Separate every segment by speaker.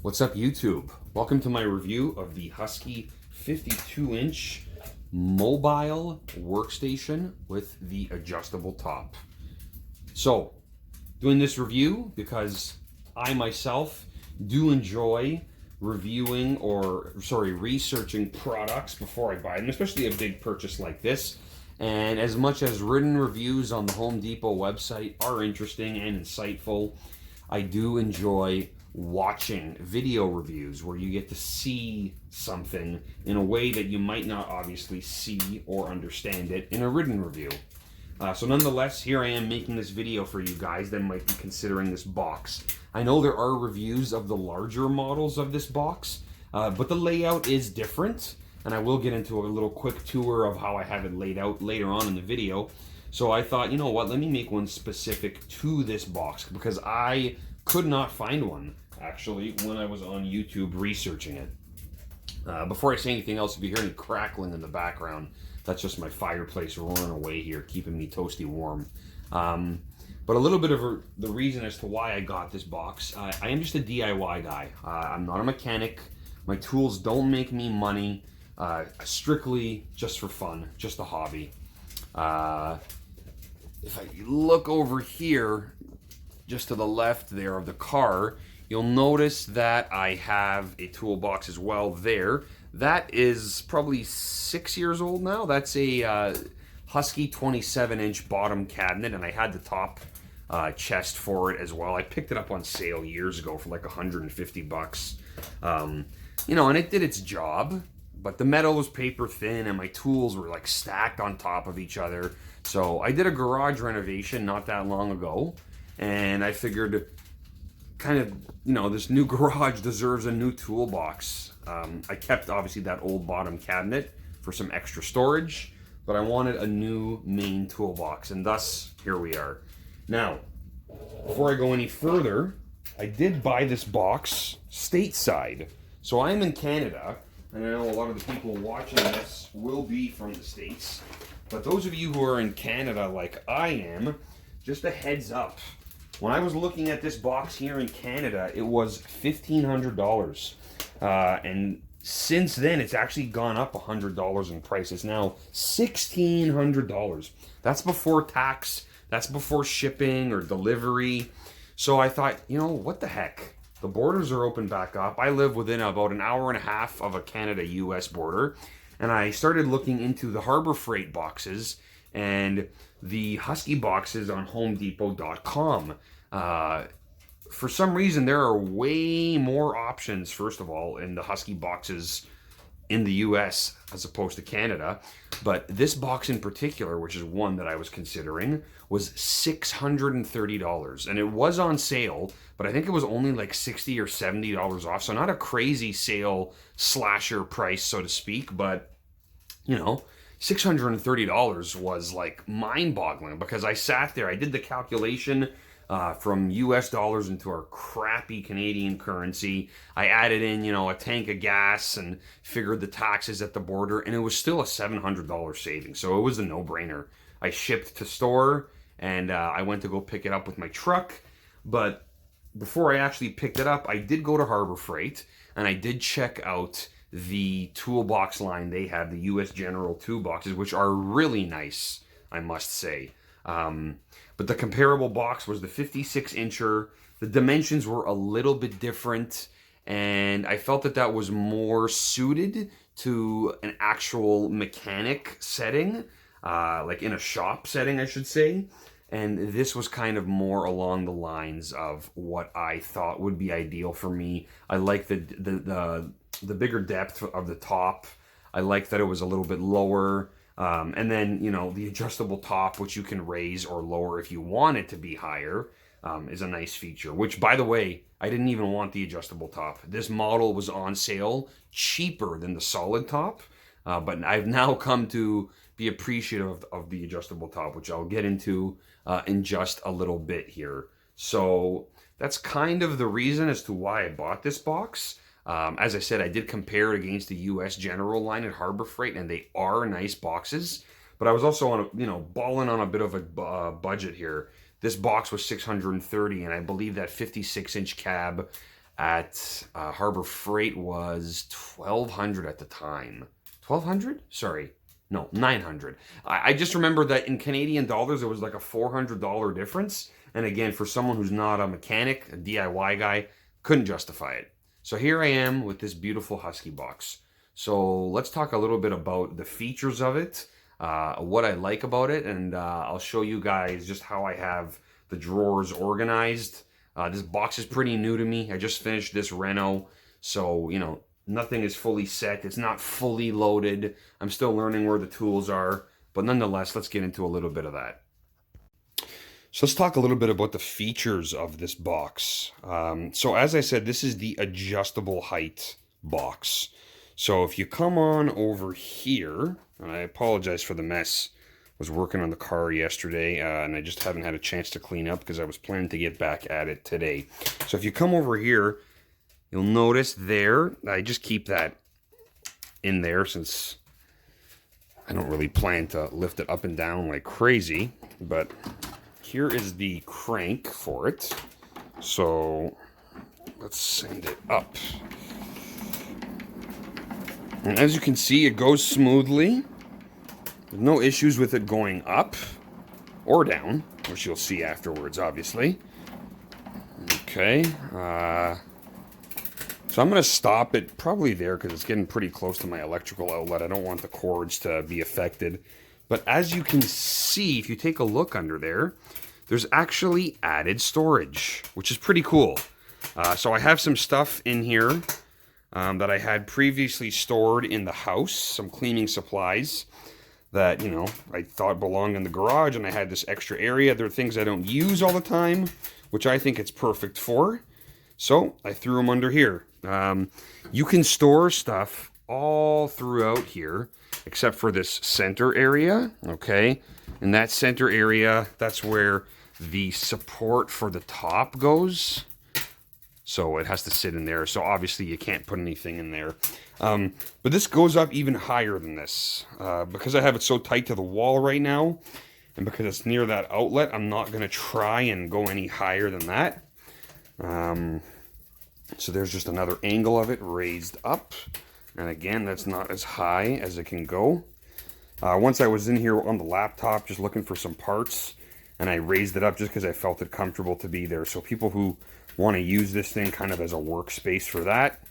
Speaker 1: What's up, YouTube? Welcome to my review of the Husky 52-inch mobile workstation with the adjustable top. So, doing this review because I myself do enjoy reviewing researching products before I buy them, especially a big purchase like this. And as much as written reviews on the Home Depot website are interesting and insightful, I do enjoy watching video reviews where you get to see something in a way that you might not obviously see or understand it in a written review. So nonetheless, here I am making this video for you guys that might be considering this box. I know there are reviews of the larger models of this box, but the layout is different, and I will get into a little quick tour of how I have it laid out later on in the video. So I thought, you know what, let me make one specific to this box because I could not find one actually when I was on YouTube researching it. Before I say anything else, if you hear any crackling in the background, that's just my fireplace roaring away here, keeping me toasty warm. But a little bit of the reason as to why I got this box, I am just a DIY guy. I'm not a mechanic. My tools don't make me money. Strictly just for fun, just a hobby. If I look over here, just to the left there of the car, you'll notice that I have a toolbox as well there. That is probably 6 years old now. That's a Husky 27-inch bottom cabinet, and I had the top chest for it as well. I picked it up on sale years ago for like 150 bucks. You know, and it did its job, but the metal was paper thin and my tools were like stacked on top of each other. So I did a garage renovation not that long ago, and I figured kind of, you know, this new garage deserves a new toolbox. I kept obviously that old bottom cabinet for some extra storage, but I wanted a new main toolbox, and thus here we are. Now, before I go any further, I did buy this box stateside. So I'm in Canada, and I know a lot of the people watching this will be from the States, but those of you who are in Canada like I am, just a heads up. When I was looking at this box here in Canada, it was $1,500. And since then, it's actually gone up $100 in price. It's now $1,600. That's before tax. That's before shipping or delivery. So I thought, you know, what the heck? The borders are open back up. I live within about an hour and a half of a Canada-US border. And I started looking into the Harbor Freight boxes and the Husky boxes on HomeDepot.com. For some reason, there are way more options, first of all, in the Husky boxes in the US as opposed to Canada. But this box in particular, which is one that I was considering, was $630. And it was on sale, but I think it was only like $60 or $70 off. So not a crazy sale slasher price, so to speak, but, you know, $630 was like mind-boggling because I sat there, I did the calculation from US dollars into our crappy Canadian currency. I added in, you know, a tank of gas and figured the taxes at the border, and it was still a $700 savings. So it was a no-brainer. I shipped to store, and I went to go pick it up with my truck. But before I actually picked it up, I did go to Harbor Freight, and I did check out the toolbox line. They have the US General toolboxes, which are really nice, I must say. But the comparable box was the 56-incher. The dimensions were a little bit different, and I felt that that was more suited to an actual mechanic setting, like in a shop setting, I should say. And this was kind of more along the lines of what I thought would be ideal for me. I like the bigger depth of the top. I like that it was a little bit lower. And then, you know, the adjustable top, which you can raise or lower if you want it to be higher, is a nice feature. Which, by the way, I didn't even want the adjustable top. This model was on sale cheaper than the solid top. But I've now come to be appreciative of the adjustable top, which I'll get into in just a little bit here. So that's kind of the reason as to why I bought this box. As I said, I did compare it against the US General line at Harbor Freight, and they are nice boxes. But I was also on balling on a bit of a budget here. This box was $630, and I believe that 56-inch cab at Harbor Freight was $1,200 at the time. $1,200? Sorry. No, $900. I just remember that in Canadian dollars, it was like a $400 difference. And again, for someone who's not a mechanic, a DIY guy, couldn't justify it. So here I am with this beautiful Husky box. So let's talk a little bit about the features of it, what I like about it, and I'll show you guys just how I have the drawers organized. This box is pretty new to me. I just finished this reno, so, you know, nothing is fully set. It's not fully loaded. I'm still learning where the tools are, but nonetheless, let's get into a little bit of that. So let's talk a little bit about the features of this box. So as I said, this is the adjustable height box. So if you come on over here, and I apologize for the mess, I was working on the car yesterday, and I just haven't had a chance to clean up because I was planning to get back at it today. So if you come over here, you'll notice there, I just keep that in there since I don't really plan to lift it up and down like crazy, but here is the crank for it. So let's send it up. And as you can see, it goes smoothly. There's no issues with it going up or down, which you'll see afterwards, obviously. Okay. So I'm going to stop it probably there because it's getting pretty close to my electrical outlet. I don't want the cords to be affected. But as you can see, if you take a look under there, there's actually added storage, which is pretty cool. So I have some stuff in here that I had previously stored in the house, some cleaning supplies that, you know, I thought belonged in the garage, and I had this extra area. There are things I don't use all the time, which I think it's perfect for. So I threw them under here. You can store stuff all throughout here, except for this center area, okay? In that center area, that's where the support for the top goes. So it has to sit in there. So obviously you can't put anything in there. But this goes up even higher than this. Because I have it so tight to the wall right now, and because it's near that outlet, I'm not going to try and go any higher than that. So there's just another angle of it raised up. And again, that's not as high as it can go. Once I was in here on the laptop just looking for some parts, and I raised it up just because I felt it comfortable to be there. So people who want to use this thing kind of as a workspace for that,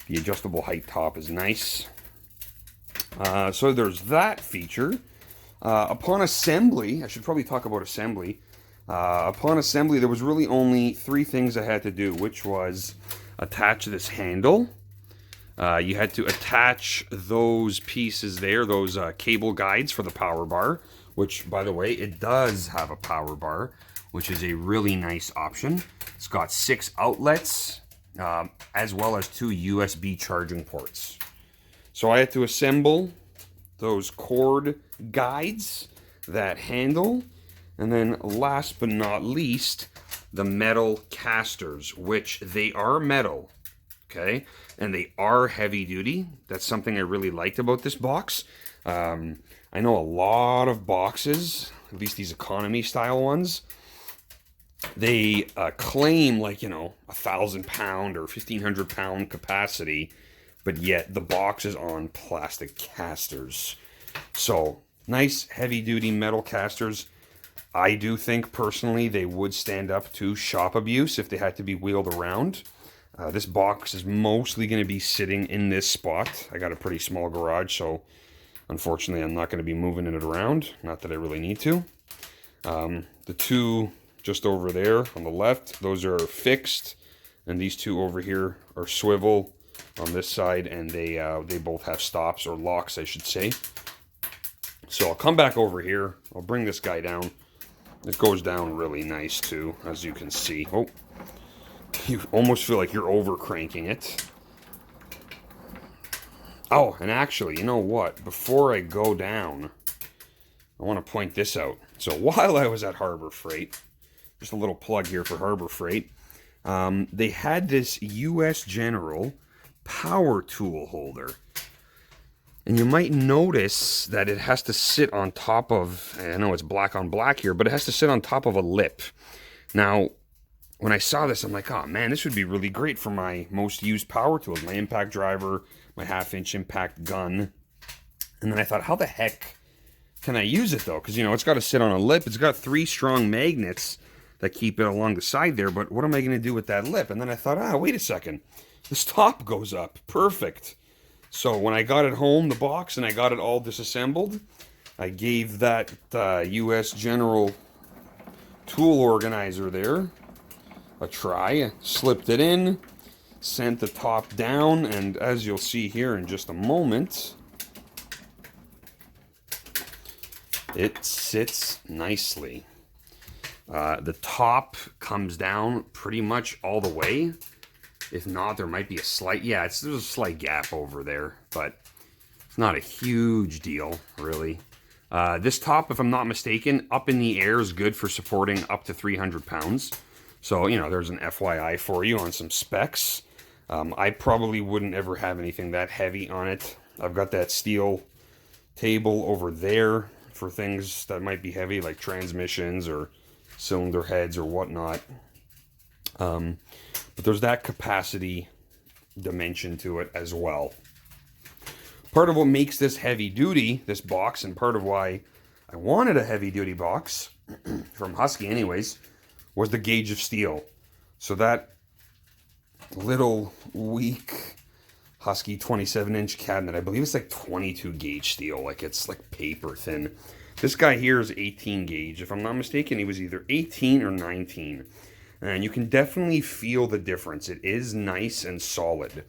Speaker 1: the adjustable height top is nice. So there's that feature. Upon assembly, I should probably talk about assembly. Upon assembly, there was really only 3 things I had to do, which was attach this handle. You had to attach those pieces there, those cable guides for the power bar, which, by the way, it does have a power bar, which is a really nice option. It's got 6 outlets, as well as 2 USB charging ports. So I had to assemble those cord guides, that handle, and then last but not least, the metal casters, which they are metal, okay? And they are heavy duty. That's something I really liked about this box. I know a lot of boxes, at least these economy style ones, they claim like, you know, 1,000 pound or 1,500 pound capacity, but yet the box is on plastic casters. So nice heavy duty metal casters. I do think personally they would stand up to shop abuse if they had to be wheeled around. This box is mostly going to be sitting in this spot. I got a pretty small garage, so unfortunately I'm not going to be moving it around. Not that I really need to. The 2 just over there on the left, those are fixed, and these 2 over here are swivel on this side, and they both have stops, or locks I should say. So I'll come back over here, I'll bring this guy down. It goes down really nice too, as you can see. Oh, you almost feel like you're over cranking it. Oh, and actually, you know what? Before I go down, I want to point this out. So while I was at Harbor Freight, just a little plug here for Harbor Freight, they had this US General power tool holder. And you might notice that it has to sit on top of, I know it's black on black here, but it has to sit on top of a lip. Now, when I saw this, I'm like, oh man, this would be really great for my most used power tools, my impact driver, my 1/2-inch impact gun. And then I thought, how the heck can I use it though? Because, you know, it's got to sit on a lip. It's got 3 strong magnets that keep it along the side there, but what am I going to do with that lip? And then I thought, wait a second. This top goes up. Perfect. So when I got it home, the box, and I got it all disassembled, I gave that US General tool organizer there a try. Slipped it in, sent the top down, and as you'll see here in just a moment, it sits nicely. The top comes down pretty much all the way. If not, there might be a slight, there's a slight gap over there, but it's not a huge deal, really. This top, if I'm not mistaken, up in the air is good for supporting up to 300 pounds. So, you know, there's an FYI for you on some specs. I probably wouldn't ever have anything that heavy on it. I've got that steel table over there for things that might be heavy, like transmissions or cylinder heads or whatnot. But there's that capacity dimension to it as well. Part of what makes this heavy duty, this box, and part of why I wanted a heavy duty box, from Husky anyways, was the gauge of steel. So that little weak Husky 27-inch cabinet, I believe it's like 22 gauge steel, like it's like paper thin. This guy here is 18 gauge. If I'm not mistaken, he was either 18 or 19. And you can definitely feel the difference. It is nice and solid.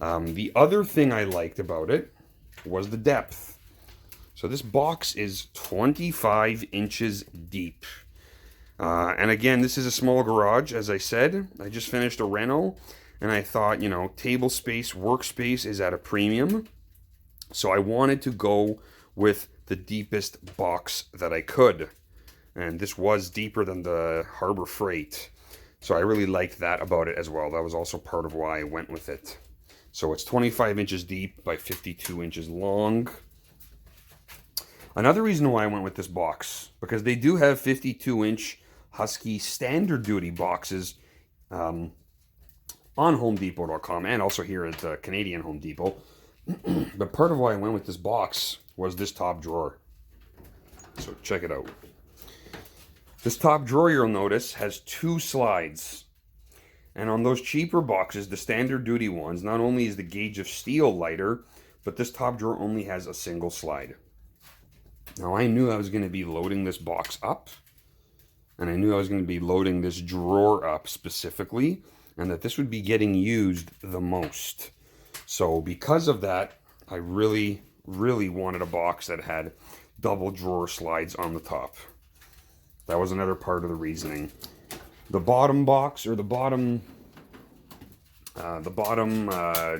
Speaker 1: The other thing I liked about it was the depth. So this box is 25 inches deep. And again, this is a small garage, as I said. I just finished a reno, and I thought, you know, table space, workspace is at a premium. So I wanted to go with the deepest box that I could. And this was deeper than the Harbor Freight. So I really liked that about it as well. That was also part of why I went with it. So it's 25 inches deep by 52 inches long. Another reason why I went with this box, because they do have 52-inch Husky standard duty boxes on HomeDepot.com and also here at Canadian Home Depot. But part of why I went with this box was this top drawer. So check it out. This top drawer, you'll notice, has 2 slides. And on those cheaper boxes, the standard duty ones, not only is the gauge of steel lighter, but this top drawer only has a single slide. Now I knew I was going to be loading this box up, and I knew I was going to be loading this drawer up specifically, and that this would be getting used the most. So because of that, I really, really wanted a box that had double drawer slides on the top. That was another part of the reasoning. The bottom box, or the bottom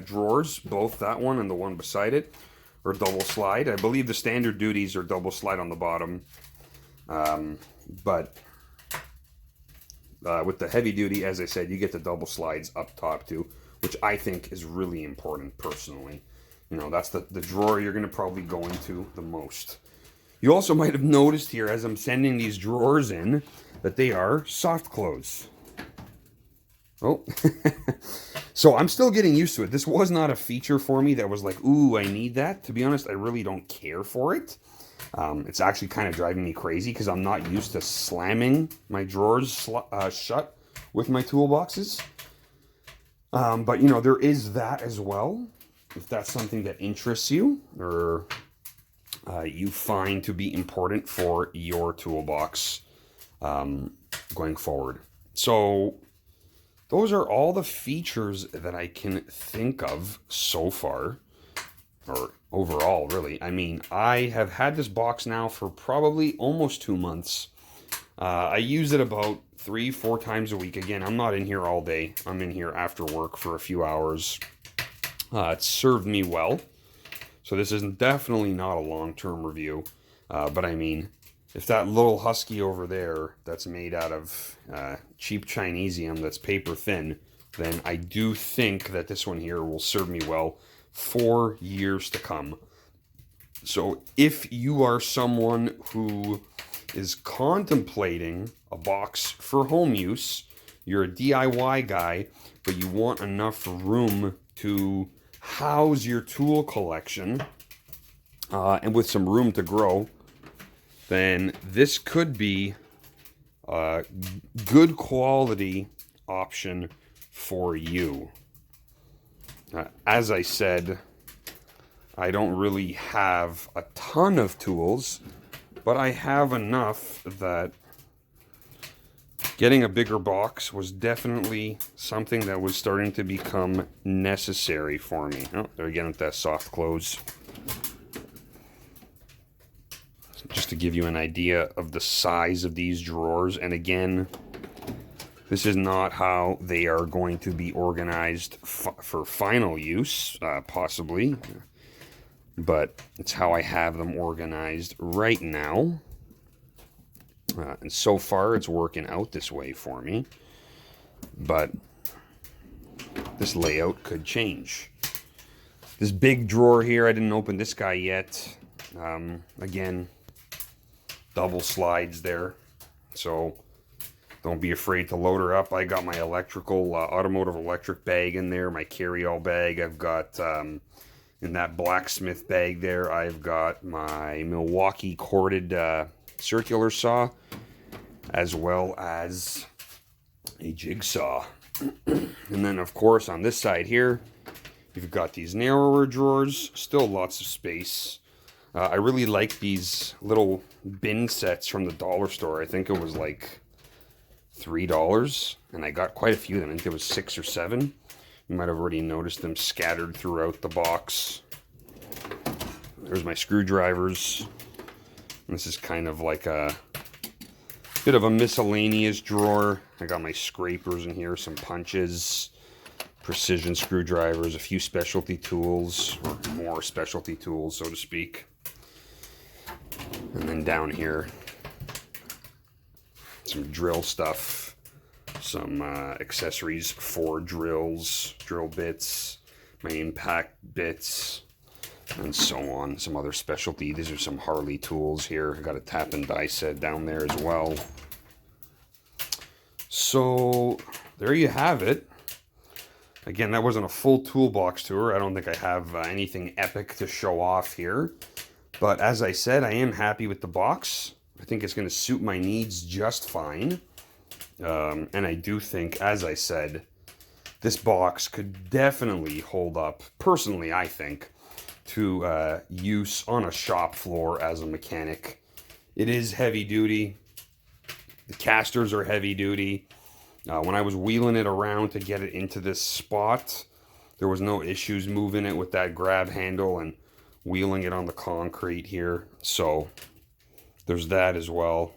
Speaker 1: drawers, both that one and the one beside it, are double slide. I believe the standard duties are double slide on the bottom, but with the heavy duty, as I said, you get the double slides up top too, which I think is really important personally. You know, that's the drawer you're going to probably go into the most. You also might have noticed here as I'm sending these drawers in that they are soft close. Oh, so I'm still getting used to it. This was not a feature for me that was like, ooh, I need that. To be honest, I really don't care for it. It's actually kind of driving me crazy because I'm not used to slamming my drawers shut with my toolboxes. But, you know, there is that as well. If that's something that interests you or you find to be important for your toolbox going forward. So those are all the features that I can think of so far, or overall, really. I mean, I have had this box now for probably almost 2 months. I use it about 3-4 times a week. Again, I'm not in here all day. I'm in here after work for a few hours. It served me well. So this is definitely not a long-term review. But I mean, if that little Husky over there that's made out of cheap Chinesium that's paper thin, then I do think that this one here will serve me well for years to come. So if you are someone who is contemplating a box for home use, you're a DIY guy, but you want enough room to house your tool collection, and with some room to grow, then this could be a good quality option for you. As I said, I don't really have a ton of tools, but I have enough that getting a bigger box was definitely something that was starting to become necessary for me. Oh, there again with that soft close. Just to give you an idea of the size of these drawers, and again, this is not how they are going to be organized for final use, possibly. But it's how I have them organized right now. And so far, it's working out this way for me. But this layout could change. This big drawer here, I didn't open this guy yet. Again, double slides there. So don't be afraid to load her up. I got my electrical, automotive electric bag in there, my carry-all bag. I've got... in that blacksmith bag there, I've got my Milwaukee corded circular saw, as well as a jigsaw. And then, of course, on this side here, you've got these narrower drawers, still lots of space. I really like these little bin sets from the dollar store. I think it was like $3, and I got quite a few of them. I think it was 6 or 7. You might have already noticed them scattered throughout the box. There's my screwdrivers. This is kind of like a bit of a miscellaneous drawer. I got my scrapers in here, some punches, precision screwdrivers, a few specialty tools, or more specialty tools, so to speak. And then down here, some drill stuff. Some accessories for drills, drill bits, my impact bits, and so on. Some other specialty. These are some Harley tools here. I got a tap and die set down there as well. So there you have it. Again, that wasn't a full toolbox tour. I don't think I have anything epic to show off here. But as I said, I am happy with the box. I think it's going to suit my needs just fine. And I do think, as I said, this box could definitely hold up, personally I think, to use on a shop floor as a mechanic. It is heavy duty. The casters are heavy duty. When I was wheeling it around to get it into this spot, there was no issues moving it with that grab handle and wheeling it on the concrete here. So there's that as well.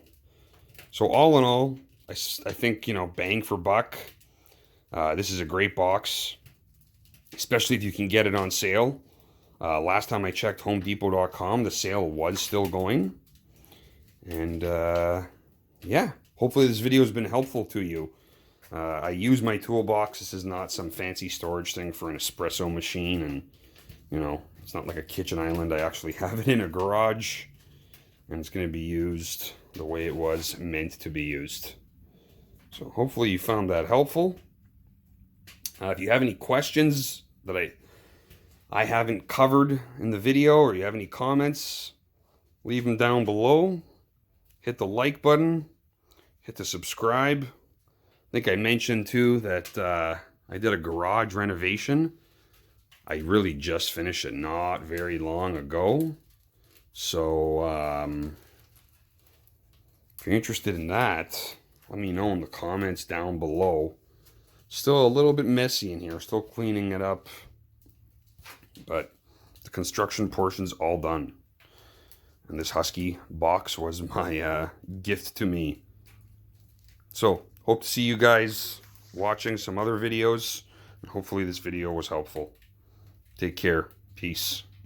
Speaker 1: So all in all, I think, you know, bang for buck. This is a great box, especially if you can get it on sale. Last time I checked HomeDepot.com, the sale was still going. And yeah, hopefully this video has been helpful to you. I use my toolbox. This is not some fancy storage thing for an espresso machine. And, you know, it's not like a kitchen island. I actually have it in a garage. And it's going to be used the way it was meant to be used. So hopefully you found that helpful. If you have any questions that I haven't covered in the video, or you have any comments, leave them down below. Hit the like button. Hit the subscribe. I think I mentioned too that I did a garage renovation. I really just finished it not very long ago. So if you're interested in that, let me know in the comments down below. Still a little bit messy in here. Still cleaning it up. But the construction portion's all done. And this Husky box was my gift to me. So, hope to see you guys watching some other videos. And hopefully this video was helpful. Take care. Peace.